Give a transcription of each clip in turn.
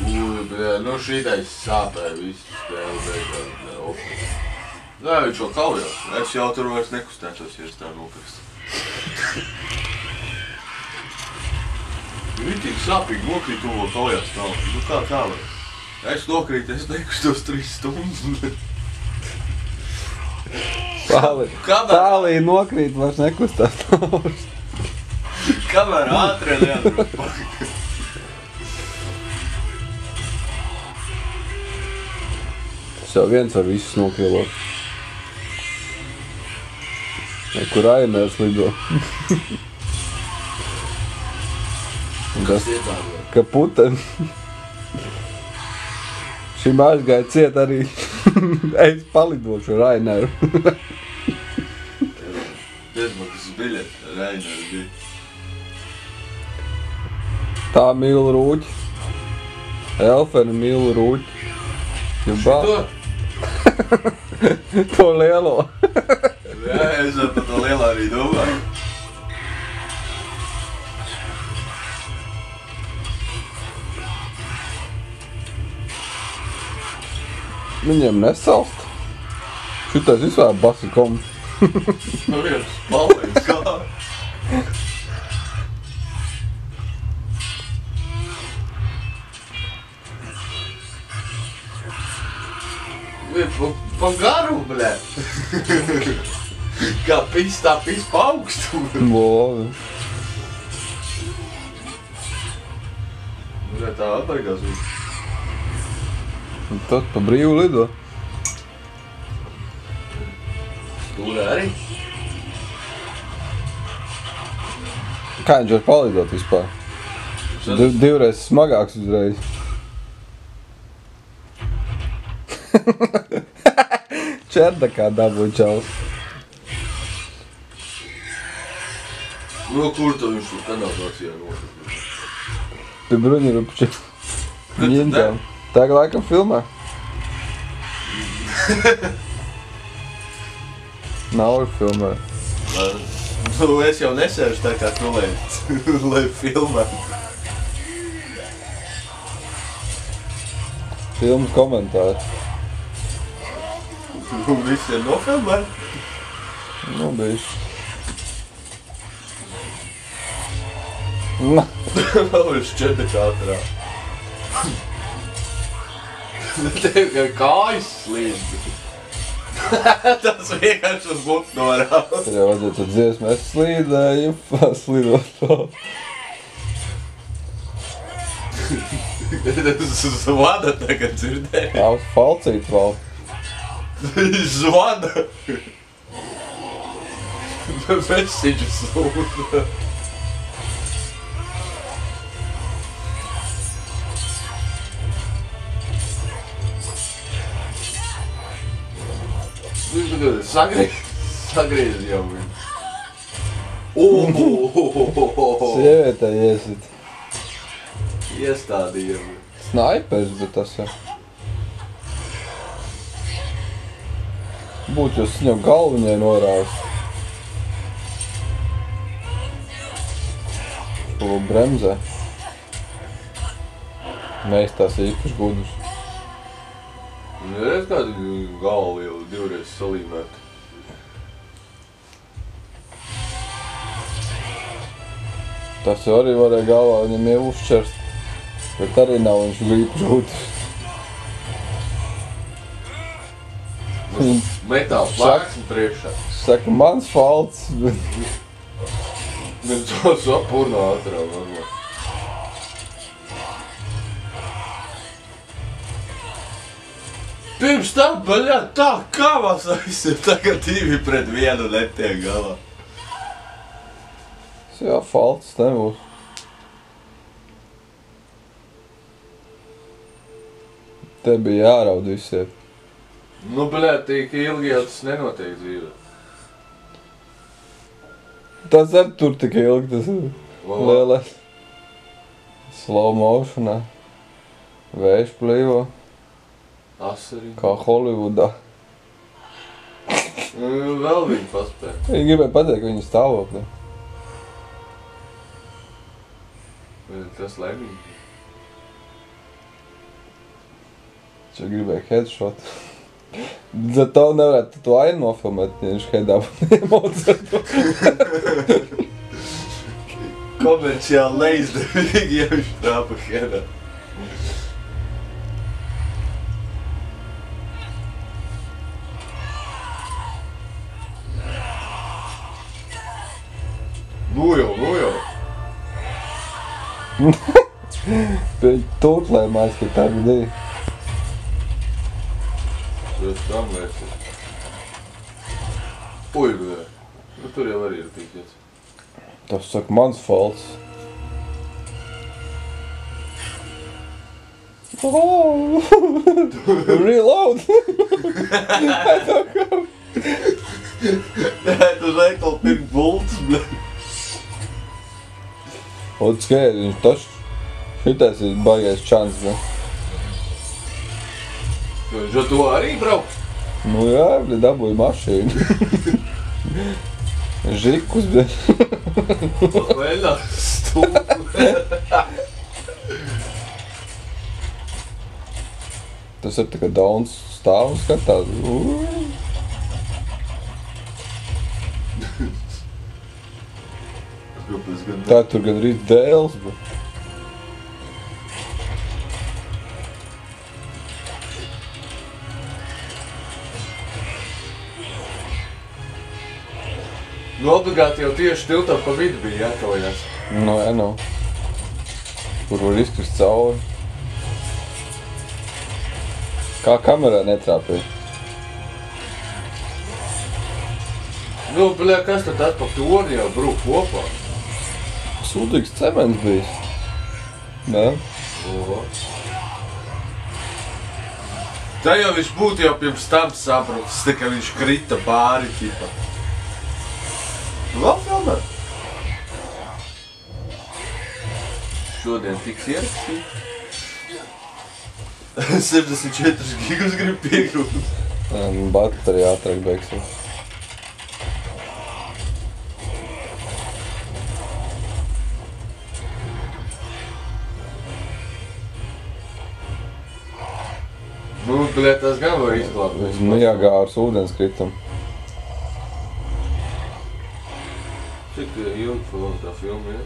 Nu šītais sāpēja viss spēle beigās. Nē, viņš vēl kaujās. Es jau tur vairs nekustētos, ja es tā nokrist. Viņi tik sāpīgi nokrīt un vēl kaujās tālāk. Nu kā tālāk? Es nokrītu, es nekustos 3 stundas. Tālī nokrīt, vairs nekustās tālāk. Kamēr ātri neatbrauc pakaļ. Jau viens var visus nokrilot. Kur Rainers lido. Kas ietādot? Ka Puten. Šim aizgāja ciet arī. Es palidošu Raineru. Bezmaksas biļeti Raineru bija. Tā mīl rūķi. Elfeni mīl rūķi. Šito? To lielo. Jā, es par to lielā arī domāju. Viņiem nesalst. Šitais vispār basikoms. Nu viens palīdz kā. Pa garu, bļē. Kā pis, tā pis pa augstu. Lovi. Tā atbaigās viss. Un tad pa brīvu lido. Stūrē arī? Kā viņš var palidot vispār? Divreiz smagāks uzreiz. Čerdakā dabūja čaus. No kur tu viņš tur kanalizācijā nošķi? Te bruņurupči. Ņindām. Tā kā laikam filmā. Nav filmā. Nu, es jau nesēžu tā kā tu, lai filmē. Filmas komentāri. Nu, viss ir nofilmēt. Nu, bijuši. Vēl ir šķeta katrā. Tev kā kājas slīd. Tas vienkārši uz mutu norāda. Tad jau vajadzētu tad dziesmu, es slīdēju, slīdot to. Zvana tagad dzirdēju. Jā, uz falcīt vēl. Zvana. Message sūta. Sagriez jau viņu. Sievietē iesit. Iestādījām. Snaipers, bet tas jau. Būtu jūs viņam galviņai norāst. To bremzē. Mēs tās īpaši gudus. Reiz kādu galvu jau divreiz salīmēt. Tas jau arī varēja galvā viņam jau uzšķerst. Bet arī nav viņš īpaši gudus. Metāls plāksni priekšā. Saka, mans falts. Viņš to sapurnā atrāv normāli. Pirms tam, baļā, tā kāvās aizsir, tagad 2-1 netiek galā. Jā, falts nebūs. Te bija jāraud visiem. Nu, baļā, tik ilgi jau tas nenotiek dzīvē. Tas arī tur tik ilgi, tas ir lielais. Slow motionā. Vējš plīvo. Asarī. Kā Hollywoodā. Vēl viņi paspēja. Viņi gribēja pateikt viņu stāvokli. Tas laimīgi. Čia gribēja headshot. Za to nevarētu to ainu nofilmēt, ja viņš headā neemocētu. Komerciāli neizdevīgi, ja viņš trāpa headā. Nu jau. Pēc tūtlēmās, ka tā bija. Tas tam liekas. Ui, bļē. Nu, tur jau arī ir pīķēts. Tas saka, mans faults. Oh! Reload! I don't know. Nē, tu veikal pirkt bultas, bļē. Un skaidrs, viņš taču šitais ir baigais čans, ne? Viņš ar to arī brauc? Nu jā, bļē, dabūja mašīnu. Žikus, bļē. Veļā, stūpi. Tas ir tā kā Dauns stāv un skatās. Tā tur gan arī dēls, bet... Nu, obligāti jau tieši tiltam pa vidu bija jākaujās. Nu, jā, nu. Kur var izkrist cauri. Kā kamerā netrāpīja. Nu, bļē, kas tad pa toni jau brūk kopā? Sūdīgs cements bijis. Nē? Oho. Tā jau viņš būtu jau pirms tam sabrucis, tā kā viņš krita pāri, ķipa. Vēl filmē? Šodien tiks ierakstīt. 64 gigas grib piegrūt. Baterija ātrāk beigsies. Nu, bļē, tas gan var izglābt. Nu jā, gārs ūdens kritam. Cik ilgi tā filma ir?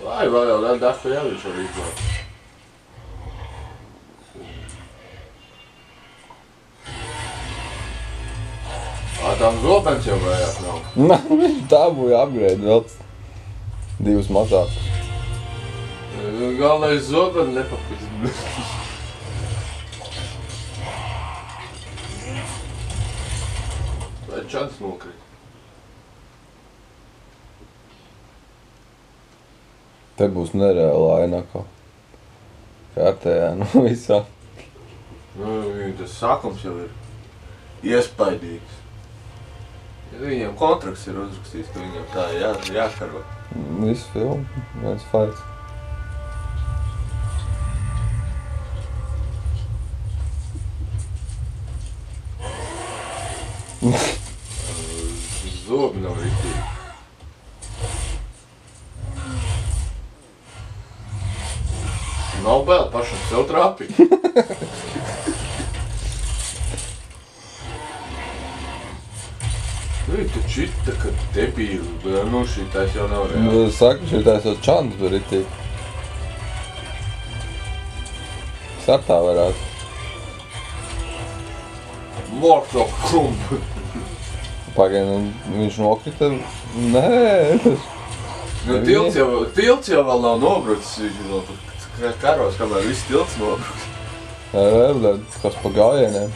Vai, vēl jau dahu jau viņš var izglābt. Tām zobens jau vajag nav. Nā, viņš dabūja upgrade vēl 2 mazākus. Galvenais zobeni nepapist. Vai čants nokrīt? Te būs nereāla ainaka. Kārtējā, nu visā. Nu, tas sākums jau ir iespaidīgs. Viņam kontrakts ir uzrakstīts, ka viņam tā jākaro. Visu filmu, viens fights. Zobi nav riktīgi. Nav vēl pašam sev trāpīt. Tu čita, ka debīli, nu šitās jau nav reāli. Nu, saka, šitās jau čants, bet ritīgi. Sartā varētu. Mortal Kombat. Pagaid, viņš nokrita? Nē, tas... Nu, tilts jau vēl nav nobrucis, viņš vēl karos, kamēr viss tilts nobrucis. Jā, kas pa gājieniem.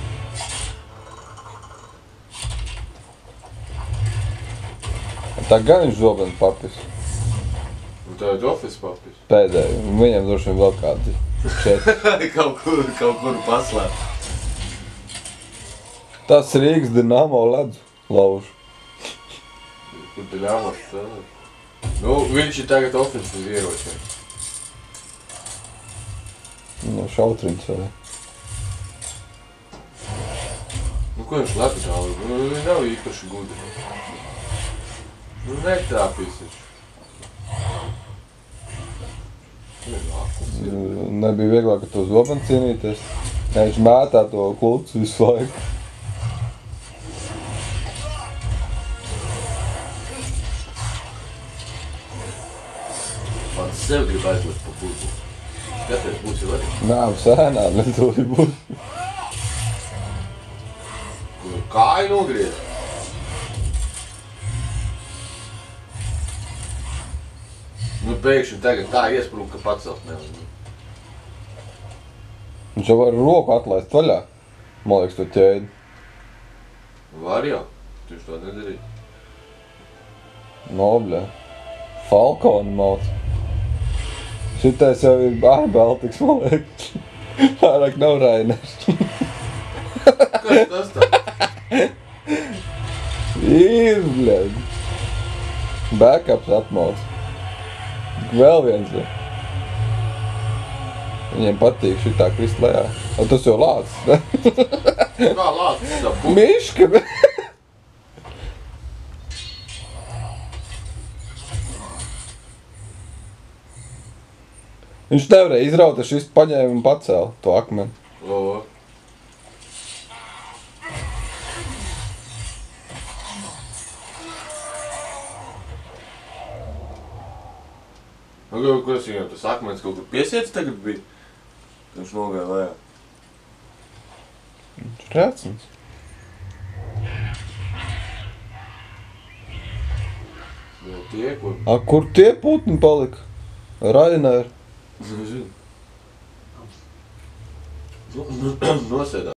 Tā gan viņš zobeni papis. Un tā ir office papis. Pēdēji, viņam droši vien vēl kādi 4. kaut kur paslēp. Tas Rīgas Dinamo ledzu lauž. Kur te ļāmas tā? Nu, viņš ir tagad office uz ieročiem. Nu, šautriņš arī. Nu, ko viņš lepi tālu? Nu, viņi nav īpaši gudri. Nu, netrāpīs viņš. Nebija vieglāk ar to zobeni cīnīties. Viņš mētā to klucu visu laiku. Pats sev grib aizlist pa būtu. Skaties, būs jau arī. Nā, sēnā netūlī būs. Kāju nogriez. Nu, pēkšņi tagad tā iesprūk, ka pacelt nevar. Viņš jau var roku atlaist vaļā. Man liekas, to ķēdi. Var jau. Tu to nedarīji. Nobļā. Falkoni mauc. Šitais jau ir ārbeltiks, man liekas. Pārāk nav Rainers. Kas tas tā? Ir, bļaļ. Backups atmauc. Vēl viens. Viņiem patīk šitā krist lejā. O, tas jau lācis, ne? Kā lācis tā būtu? Miška, ne? Viņš nevarēja izraut, es visu paņēmu un pacēlu to akmeni. O. Nu, kas viņam tas akmens kaut kur piesiets tagad bija? Viņš nogāja lejā. Viņš rēcins. Vēl tie, kur... A, kur tie putni palika? Rainer. Nezinu. Nosēdā.